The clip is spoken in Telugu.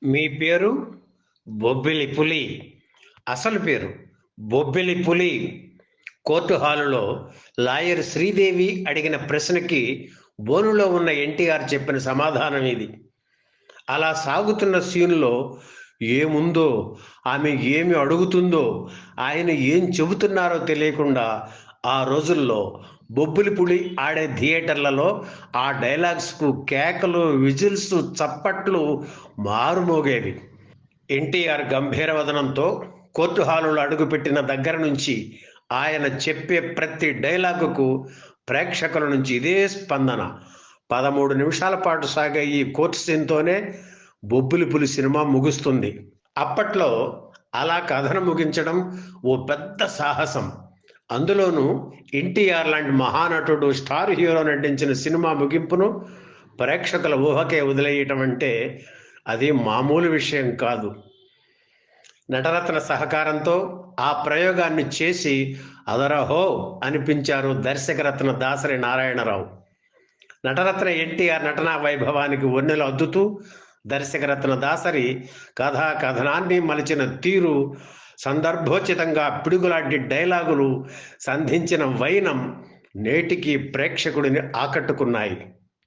మీ పేరు బొబ్బిలి పులి. అసలు పేరు బొబ్బిలి పులి. కోర్టు హాలులో లాయర్ శ్రీదేవి అడిగిన ప్రశ్నకి బోనులో ఉన్న ఎన్టీఆర్ చెప్పిన సమాధానం ఇది. అలా సాగుతున్న సీన్లో ఏముందో, ఆమె ఏమి అడుగుతుందో, ఆయన ఏం చెబుతున్నారో తెలియకుండా ఆ రోజుల్లో బొబ్బిలి పులి ఆడే థియేటర్లలో ఆ డైలాగ్స్కు కేకలు, విజిల్స్, చప్పట్లు మారుమోగేవి. ఎన్టీఆర్ గంభీరవదనంతో కోర్టు హాలులో అడుగుపెట్టిన దగ్గర నుంచి ఆయన చెప్పే ప్రతి డైలాగుకు ప్రేక్షకుల నుంచి ఇదే స్పందన. 13 నిమిషాల పాటు సాగే ఈ కోర్టు సీన్తోనే బొబ్బిలి పులి సినిమా ముగుస్తుంది. అప్పట్లో అలా కథను ముగించడం ఓ పెద్ద సాహసం. అందులోనూ ఎన్టీఆర్ లాంటి మహానటుడు, స్టార్ హీరో నటించిన సినిమా ముగింపును ప్రేక్షకుల ఊహకే వదిలేయటం అంటే అది మామూలు విషయం కాదు. నటరత్న సహకారంతో ఆ ప్రయోగాన్ని చేసి అదరహో అనిపించారు దర్శకరత్న దాసరి నారాయణరావు. నటరత్న ఎన్టీఆర్ నటనా వైభవానికి వన్నెలు అద్దుతూ దర్శకరత్న దాసరి కథా కథనాన్ని మలిచిన తీరు, సందర్భోచితంగా పిడుగులాంటి డైలాగులు, సంధించిన వైనం నేటికి ప్రేక్షకుడిని ఆకట్టుకున్నాయి.